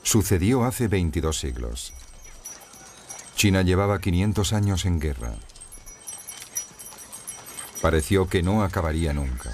Sucedió hace 22 siglos. China llevaba 500 años en guerra. Pareció que no acabaría nunca.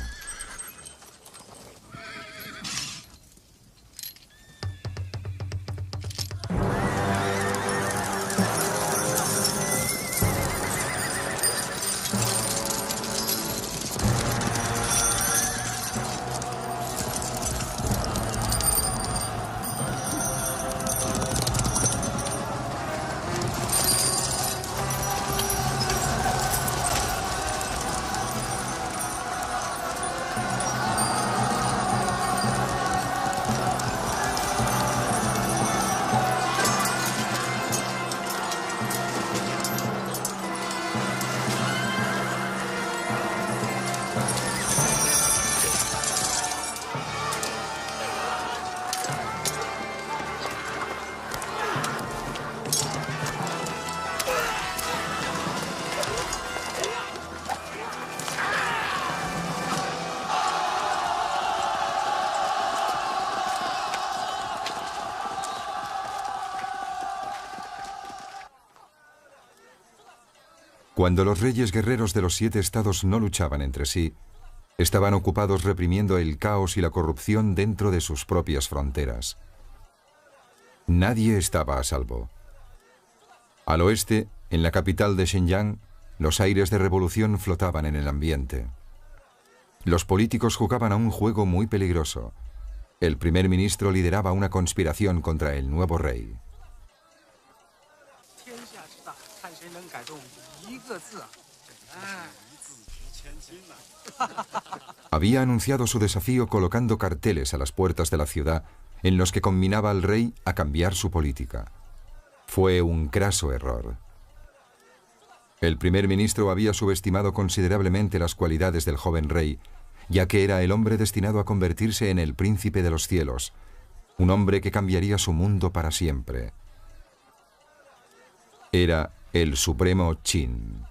Cuando los reyes guerreros de los 7 estados no luchaban entre sí, estaban ocupados reprimiendo el caos y la corrupción dentro de sus propias fronteras. Nadie estaba a salvo. Al oeste, en la capital de Shenyang, los aires de revolución flotaban en el ambiente. Los políticos jugaban a un juego muy peligroso. El primer ministro lideraba una conspiración contra el nuevo rey. Había anunciado su desafío colocando carteles a las puertas de la ciudad en los que conminaba al rey a cambiar su política. Fue un craso error. El primer ministro había subestimado considerablemente las cualidades del joven rey, ya que era el hombre destinado a convertirse en el príncipe de los cielos, un hombre que cambiaría su mundo para siempre. Era el supremo Qin.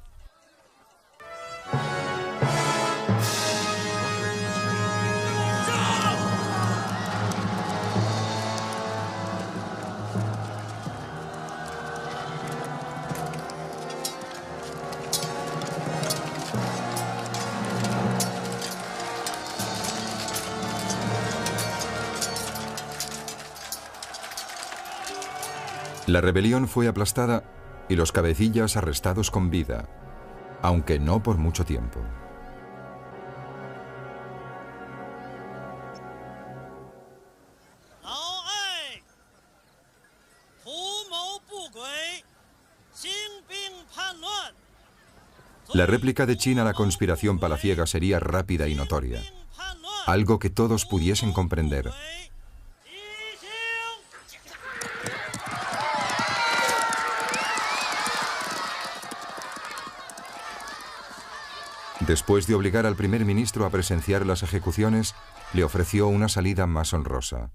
La rebelión fue aplastada y los cabecillas arrestados con vida, aunque no por mucho tiempo. La réplica de Qin a la conspiración palaciega sería rápida y notoria, algo que todos pudiesen comprender. Después de obligar al primer ministro a presenciar las ejecuciones, le ofreció una salida más honrosa.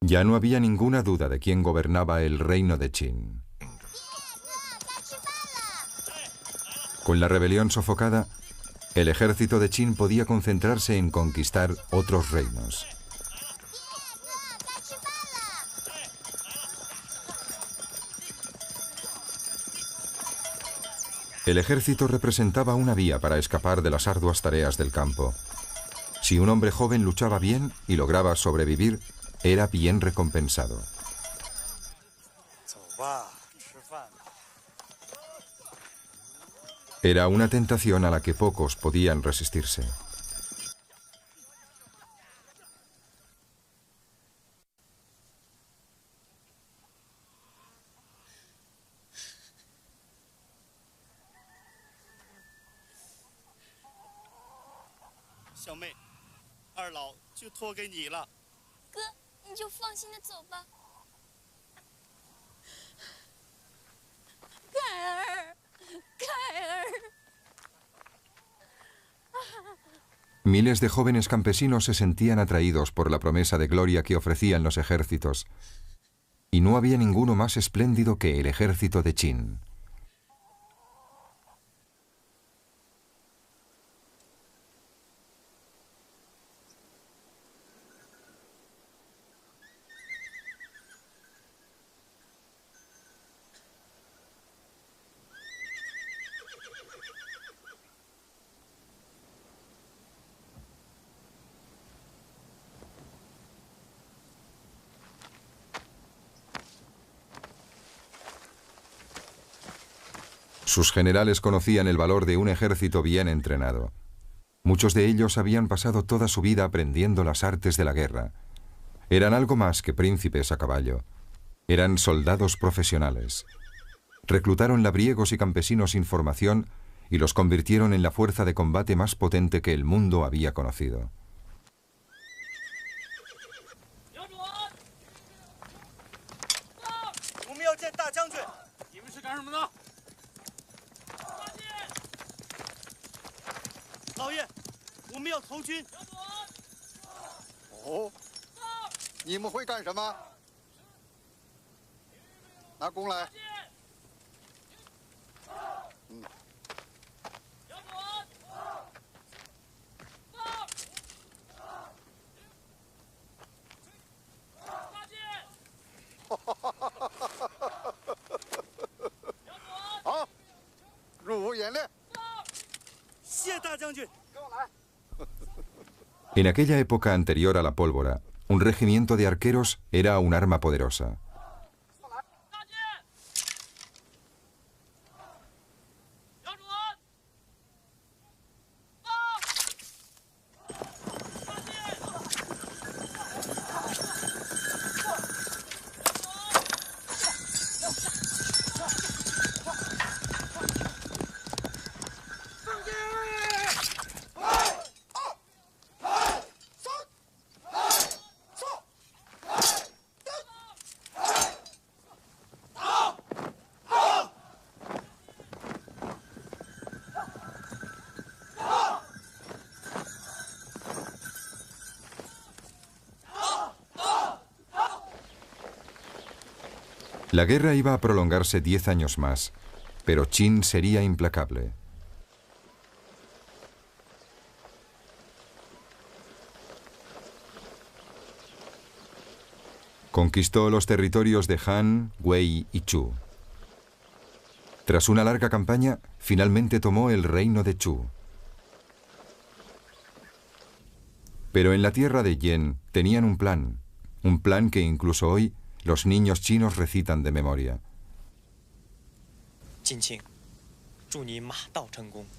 Ya no había ninguna duda de quién gobernaba el reino de Qin. Con la rebelión sofocada, el ejército de Qin podía concentrarse en conquistar otros reinos. El ejército representaba una vía para escapar de las arduas tareas del campo. Si un hombre joven luchaba bien y lograba sobrevivir, era bien recompensado. Era una tentación a la que pocos podían resistirse. 小妹，二老就托给你了。哥，你就放心的走吧。凯儿，凯儿。Miles de jóvenes campesinos se sentían atraídos por la promesa de gloria que ofrecían los ejércitos, y no había ninguno más espléndido que el ejército de Qin. Sus generales conocían el valor de un ejército bien entrenado. Muchos de ellos habían pasado toda su vida aprendiendo las artes de la guerra. Eran algo más que príncipes a caballo. Eran soldados profesionales. Reclutaron labriegos y campesinos sin formación y los convirtieron en la fuerza de combate más potente que el mundo había conocido. Oh, 你们会干什么？拿弓来。好，入伍演练。谢大将军。 En aquella época anterior a la pólvora, un regimiento de arqueros era un arma poderosa. La guerra iba a prolongarse 10 años más, pero Qin sería implacable. Conquistó los territorios de Han, Wei y Chu. Tras una larga campaña, finalmente tomó el reino de Chu. Pero en la tierra de Yen tenían un plan que incluso hoy los niños chinos recitan de memoria.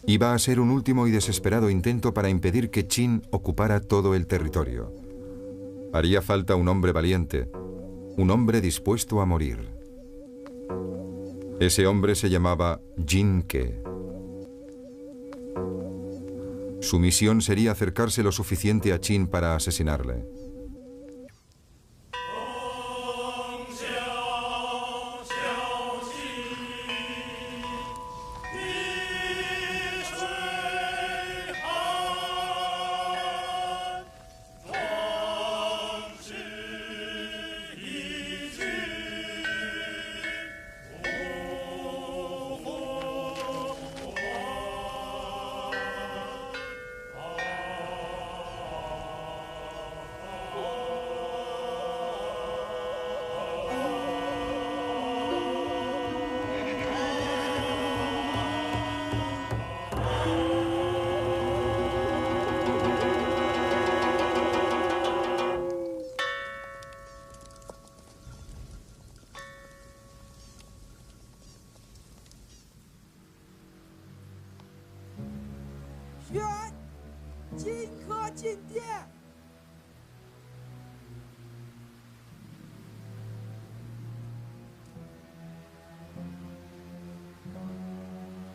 Iba a ser un último y desesperado intento para impedir que Qin ocupara todo el territorio. Haría falta un hombre valiente, un hombre dispuesto a morir. Ese hombre se llamaba Jin Ke. Su misión sería acercarse lo suficiente a Qin para asesinarle.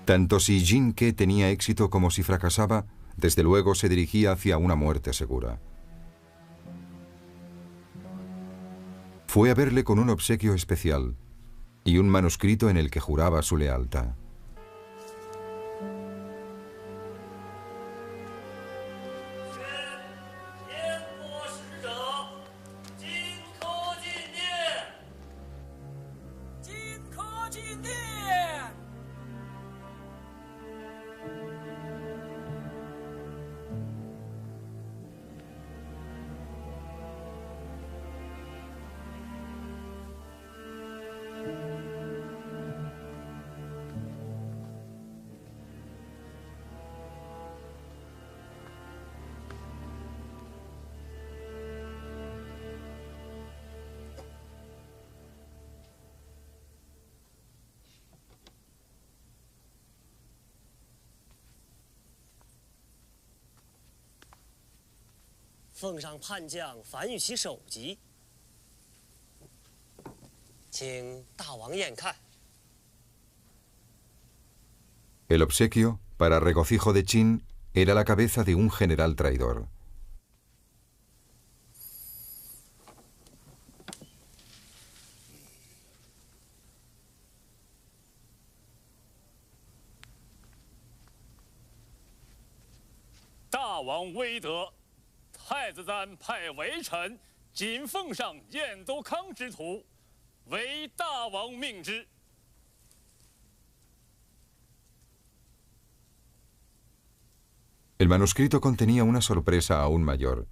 Tanto si Jin Ke tenía éxito como si fracasaba, desde luego se dirigía hacia una muerte segura. Fue a verle con un obsequio especial y un manuscrito en el que juraba su lealtad. El obsequio, para regocijo de Qin, era la cabeza de un general traidor. El manuscrito contenía una sorpresa aún mayor.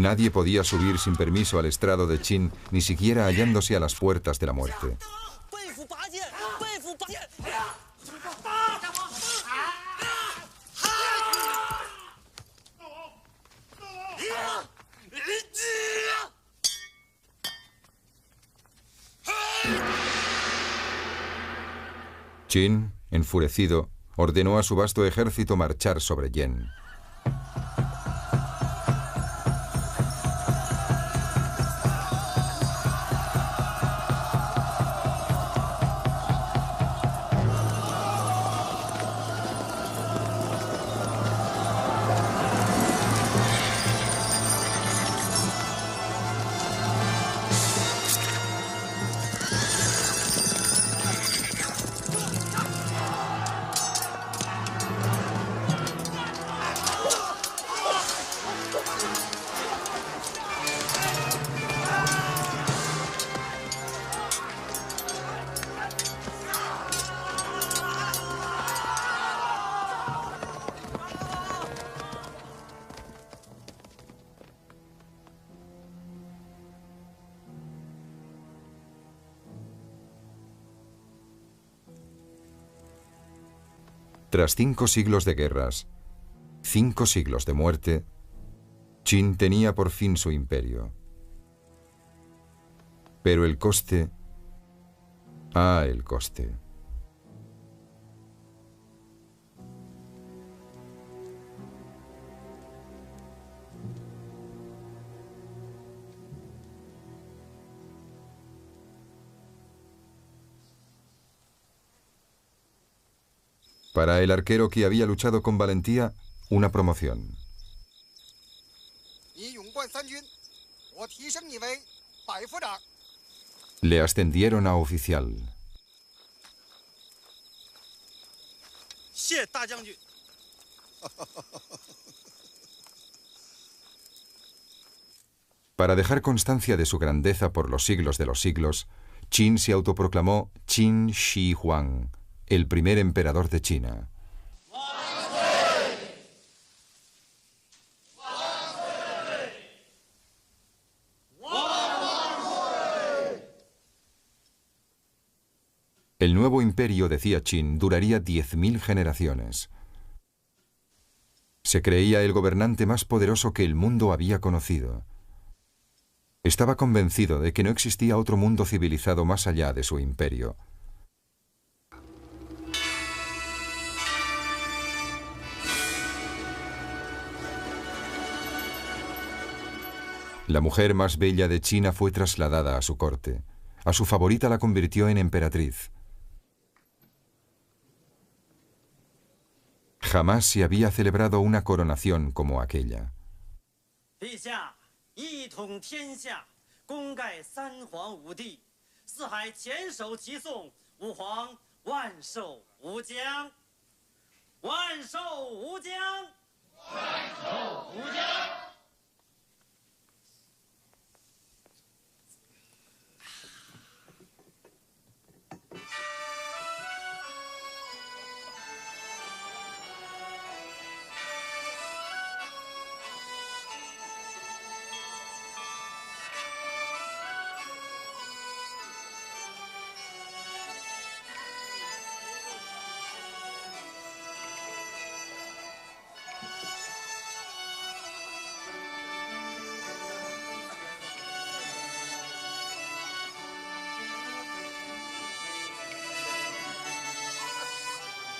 Nadie podía subir sin permiso al estrado de Qin, ni siquiera hallándose a las puertas de la muerte. Qin, enfurecido, ordenó a su vasto ejército marchar sobre Yen. Tras 5 siglos de guerras, 5 siglos de muerte, Qin tenía por fin su imperio. Pero el coste... el coste. Para el arquero que había luchado con valentía, una promoción. Le ascendieron a oficial. Para dejar constancia de su grandeza por los siglos de los siglos, Qin se autoproclamó Qin Shi Huang, el primer emperador de China. El nuevo imperio, decía Qin, duraría 10.000 generaciones. Se creía el gobernante más poderoso que el mundo había conocido. Estaba convencido de que no existía otro mundo civilizado más allá de su imperio. La mujer más bella de China fue trasladada a su corte. A su favorita la convirtió en emperatriz. Jamás se había celebrado una coronación como aquella.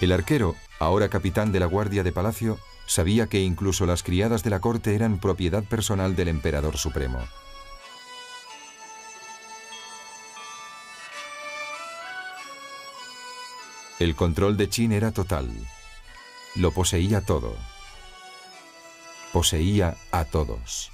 El arquero, ahora capitán de la guardia de palacio, sabía que incluso las criadas de la corte eran propiedad personal del emperador supremo. El control de Qin era total. Lo poseía todo. Poseía a todos.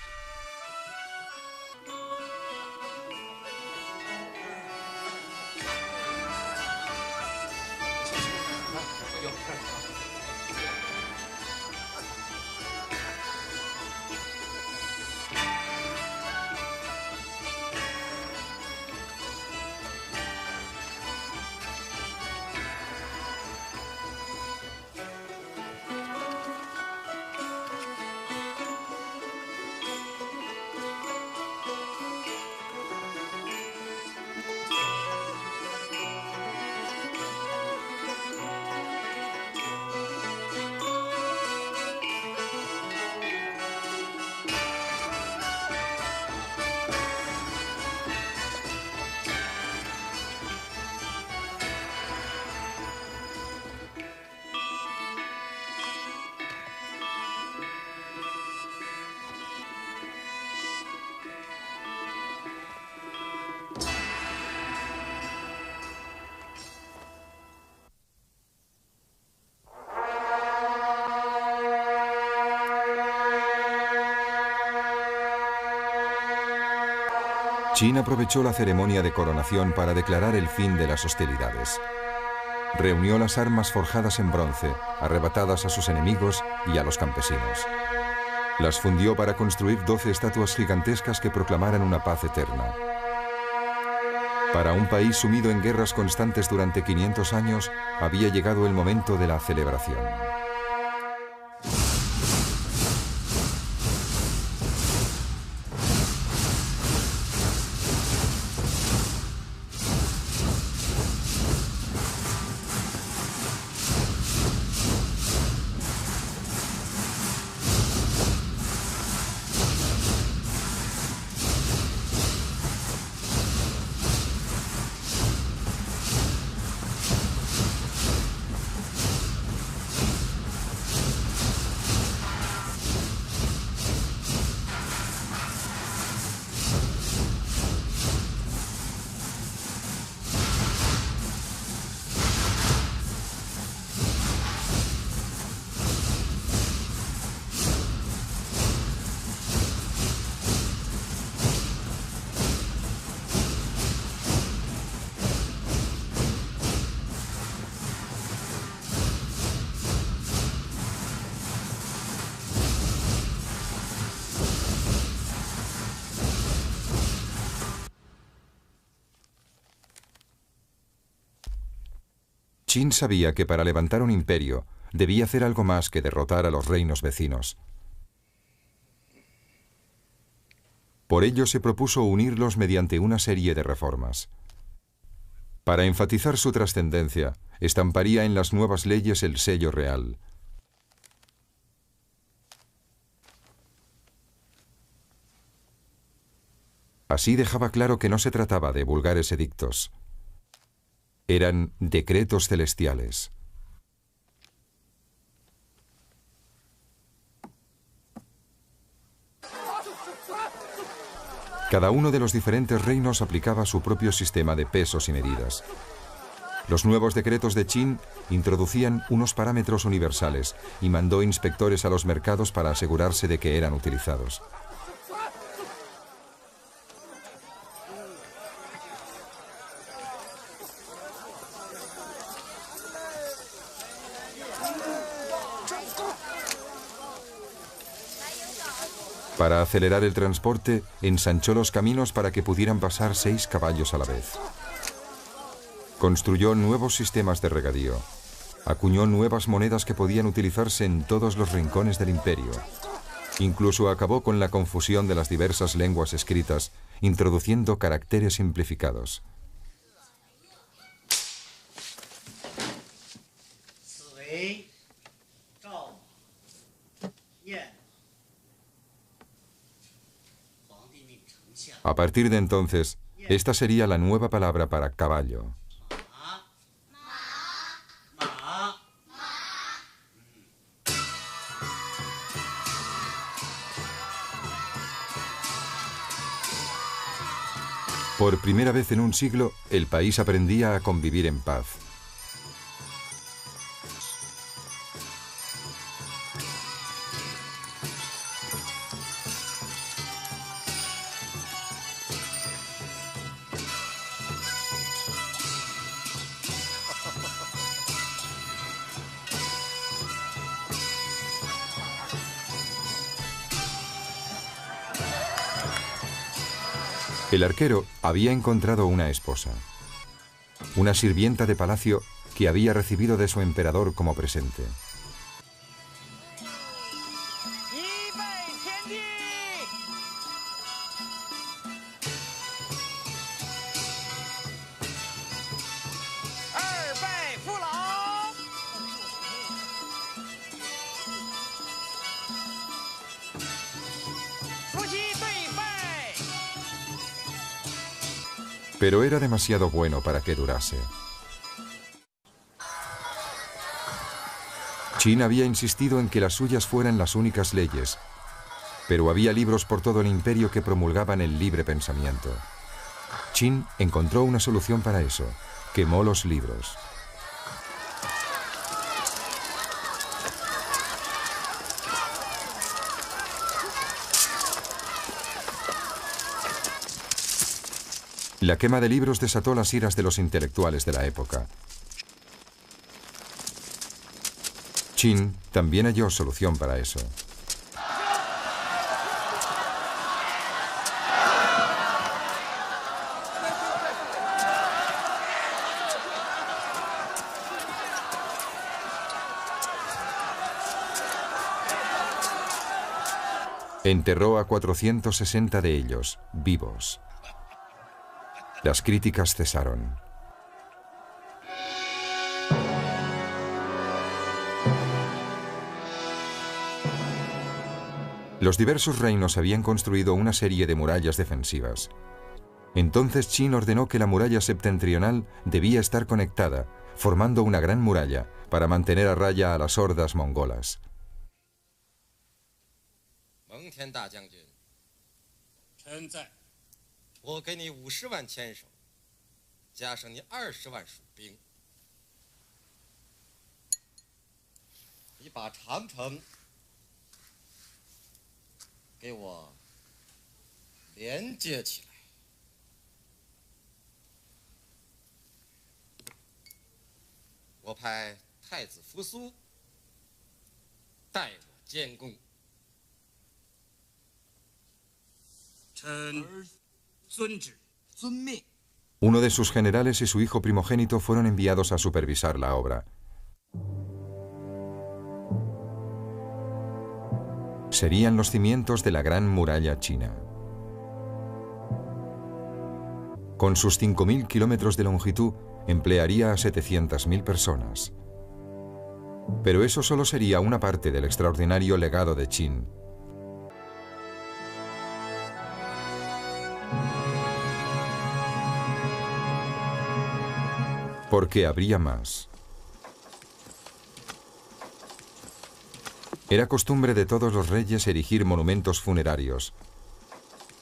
Qin aprovechó la ceremonia de coronación para declarar el fin de las hostilidades. Reunió las armas forjadas en bronce, arrebatadas a sus enemigos y a los campesinos. Las fundió para construir 12 estatuas gigantescas que proclamaran una paz eterna. Para un país sumido en guerras constantes durante 500 años, había llegado el momento de la celebración. Qin sabía que para levantar un imperio debía hacer algo más que derrotar a los reinos vecinos. Por ello se propuso unirlos mediante una serie de reformas. Para enfatizar su trascendencia, estamparía en las nuevas leyes el sello real. Así dejaba claro que no se trataba de vulgares edictos. Eran decretos celestiales. Cada uno de los diferentes reinos aplicaba su propio sistema de pesos y medidas. Los nuevos decretos de Qin introducían unos parámetros universales y mandó inspectores a los mercados para asegurarse de que eran utilizados. Para acelerar el transporte, ensanchó los caminos para que pudieran pasar 6 caballos a la vez. Construyó nuevos sistemas de regadío. Acuñó nuevas monedas que podían utilizarse en todos los rincones del imperio. Incluso acabó con la confusión de las diversas lenguas escritas, introduciendo caracteres simplificados. A partir de entonces, esta sería la nueva palabra para caballo. Por primera vez en un siglo, el país aprendía a convivir en paz. El arquero había encontrado una esposa, una sirvienta de palacio que había recibido de su emperador como presente. Pero era demasiado bueno para que durase. Qin había insistido en que las suyas fueran las únicas leyes, pero había libros por todo el imperio que promulgaban el libre pensamiento. Qin encontró una solución para eso: quemó los libros. La quema de libros desató las iras de los intelectuales de la época. Qin también halló solución para eso. Enterró a 460 de ellos, vivos. Las críticas cesaron. Los diversos reinos habían construido una serie de murallas defensivas. Entonces Qin ordenó que la muralla septentrional debía estar conectada, formando una gran muralla para mantener a raya a las hordas mongolas. Uno de sus generales y su hijo primogénito fueron enviados a supervisar la obra. Serían los cimientos de la Gran Muralla China. Con sus 5.000 kilómetros de longitud, emplearía a 700.000 personas. Pero eso solo sería una parte del extraordinario legado de Qin. Porque habría más. Era costumbre de todos los reyes erigir monumentos funerarios.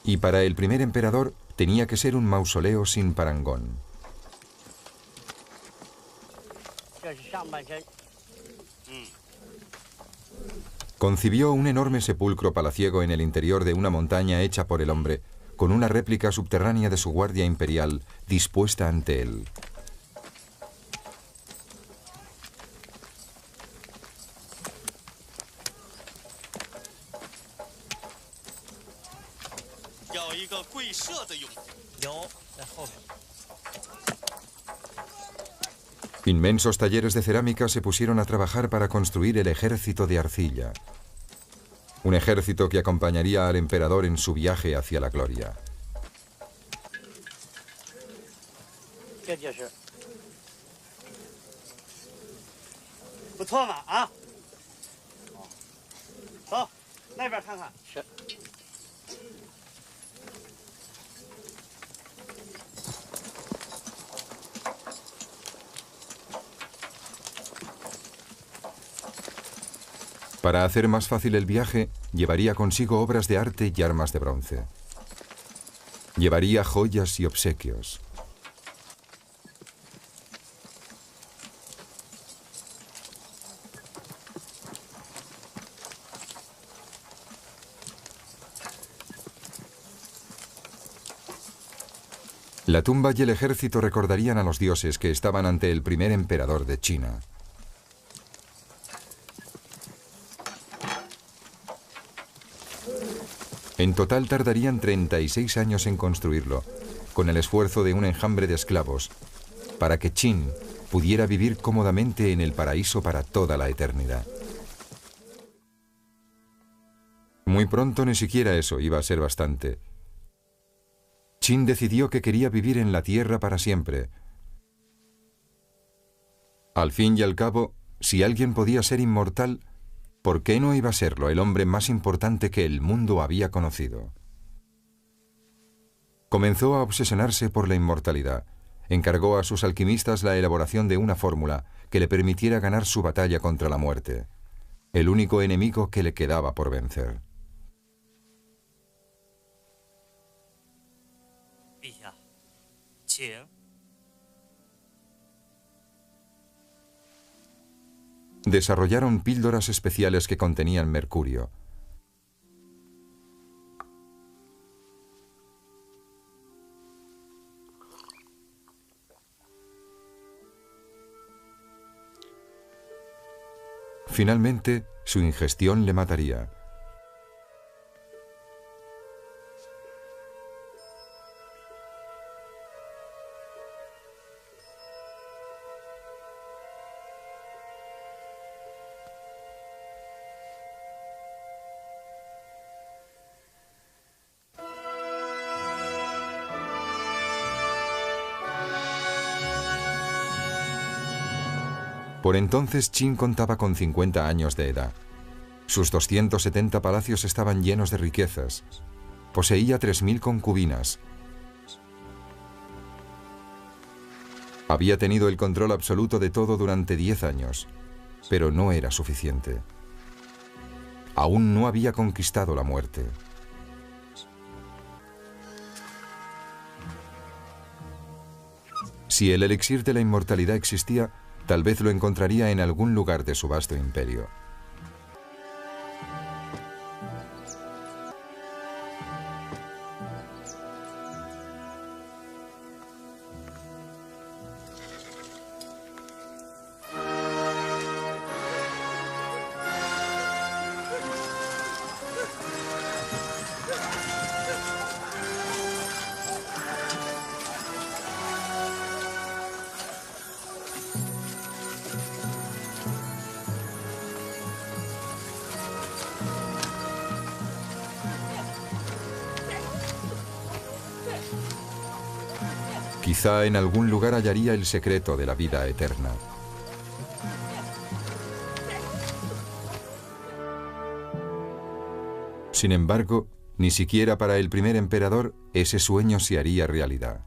Y para el primer emperador tenía que ser un mausoleo sin parangón. Concibió un enorme sepulcro palaciego en el interior de una montaña hecha por el hombre, con una réplica subterránea de su guardia imperial dispuesta ante él. Inmensos talleres de cerámica se pusieron a trabajar para construir el ejército de arcilla. Un ejército que acompañaría al emperador en su viaje hacia la gloria. Para hacer más fácil el viaje, llevaría consigo obras de arte y armas de bronce. Llevaría joyas y obsequios. La tumba y el ejército recordarían a los dioses que estaban ante el primer emperador de China. En total tardarían 36 años en construirlo, con el esfuerzo de un enjambre de esclavos, para que Qin pudiera vivir cómodamente en el paraíso para toda la eternidad. Muy pronto ni siquiera eso iba a ser bastante. Qin decidió que quería vivir en la tierra para siempre. Al fin y al cabo, si alguien podía ser inmortal, ¿por qué no iba a serlo el hombre más importante que el mundo había conocido? Comenzó a obsesionarse por la inmortalidad. Encargó a sus alquimistas la elaboración de una fórmula que le permitiera ganar su batalla contra la muerte, el único enemigo que le quedaba por vencer. Desarrollaron píldoras especiales que contenían mercurio. Finalmente, su ingestión le mataría. Por entonces Qin contaba con 50 años de edad. Sus 270 palacios estaban llenos de riquezas. Poseía 3000 concubinas. Había tenido el control absoluto de todo durante 10 años, pero no era suficiente. Aún no había conquistado la muerte. Si el elixir de la inmortalidad existía, tal vez lo encontraría en algún lugar de su vasto imperio. Quizá en algún lugar hallaría el secreto de la vida eterna. Sin embargo, ni siquiera para el primer emperador ese sueño se haría realidad.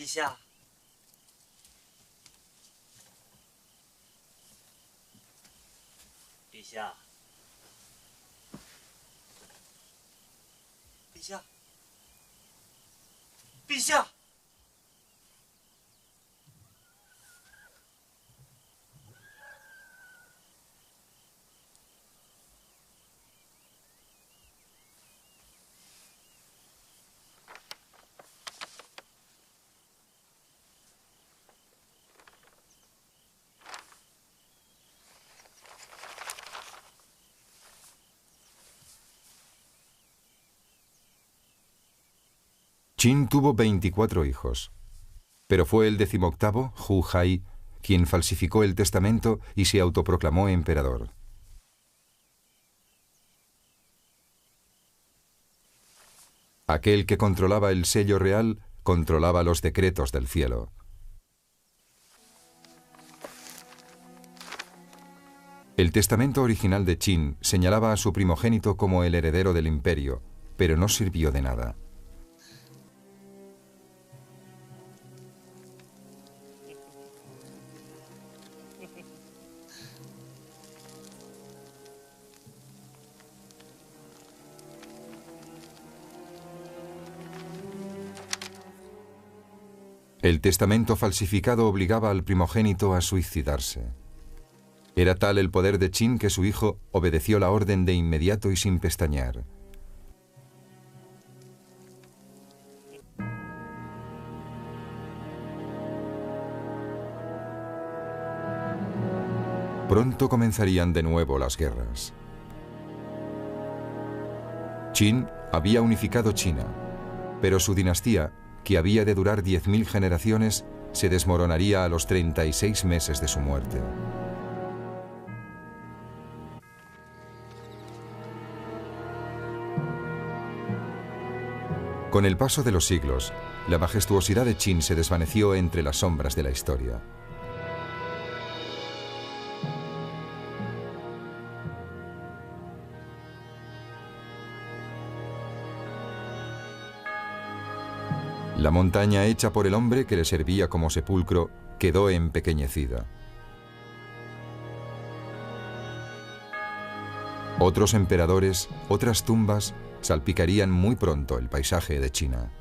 陛下，陛下，陛下，陛下。Qin tuvo 24 hijos, pero fue el 18º, Hu Hai, quien falsificó el testamento y se autoproclamó emperador. Aquel que controlaba el sello real controlaba los decretos del cielo. El testamento original de Qin señalaba a su primogénito como el heredero del imperio, pero no sirvió de nada. El testamento falsificado obligaba al primogénito a suicidarse. Era tal el poder de Qin que su hijo obedeció la orden de inmediato y sin pestañear. Pronto comenzarían de nuevo las guerras. Qin había unificado China, pero su dinastía, que había de durar 10.000 generaciones, se desmoronaría a los 36 meses de su muerte. Con el paso de los siglos, la majestuosidad de Qin se desvaneció entre las sombras de la historia. La montaña hecha por el hombre que le servía como sepulcro quedó empequeñecida. Otros emperadores, otras tumbas, salpicarían muy pronto el paisaje de China.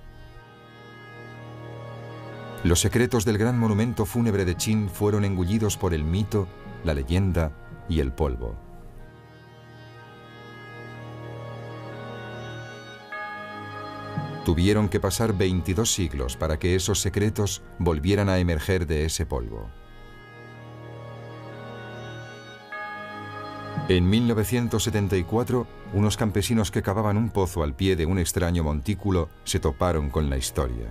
Los secretos del gran monumento fúnebre de Qin fueron engullidos por el mito, la leyenda y el polvo. Tuvieron que pasar 22 siglos para que esos secretos volvieran a emerger de ese polvo. En 1974, unos campesinos que cavaban un pozo al pie de un extraño montículo se toparon con la historia.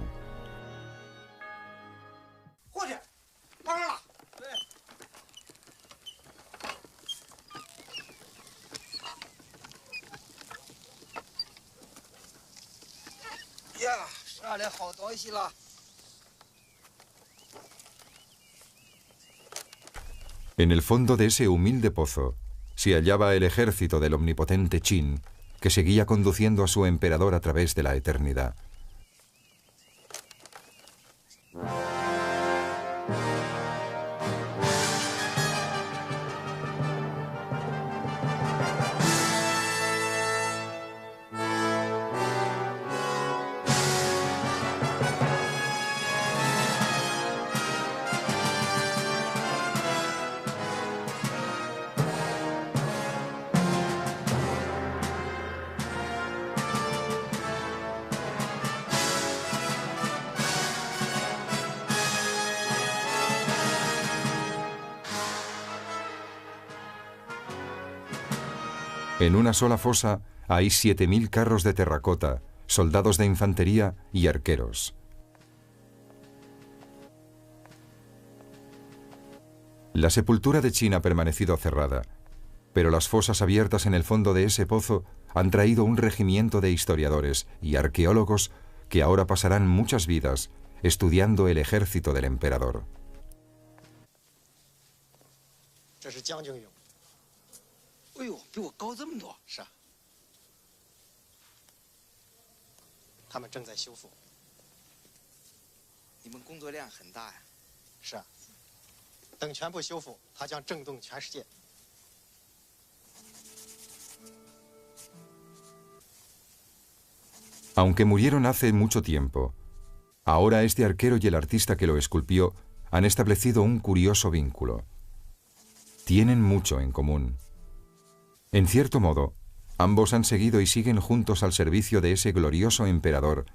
En el fondo de ese humilde pozo se hallaba el ejército del omnipotente Qin, que seguía conduciendo a su emperador a través de la eternidad. En una sola fosa hay 7.000 carros de terracota, soldados de infantería y arqueros. La sepultura de Qin ha permanecido cerrada, pero las fosas abiertas en el fondo de ese pozo han traído un regimiento de historiadores y arqueólogos que ahora pasarán muchas vidas estudiando el ejército del emperador. 你们工作量很大呀。是啊，等全部修复，它将震动全世界。 Aunque murieron hace mucho tiempo, ahora este arquero y el artista que lo esculpió han establecido un curioso vínculo. Tienen mucho en común. En cierto modo, ambos han seguido y siguen juntos al servicio de ese glorioso emperador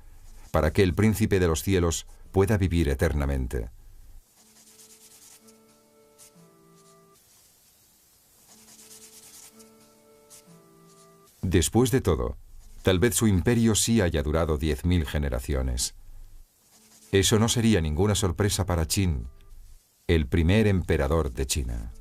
para que el príncipe de los cielos pueda vivir eternamente. Después de todo, tal vez su imperio sí haya durado 10.000 generaciones. Eso no sería ninguna sorpresa para Qin, el primer emperador de China.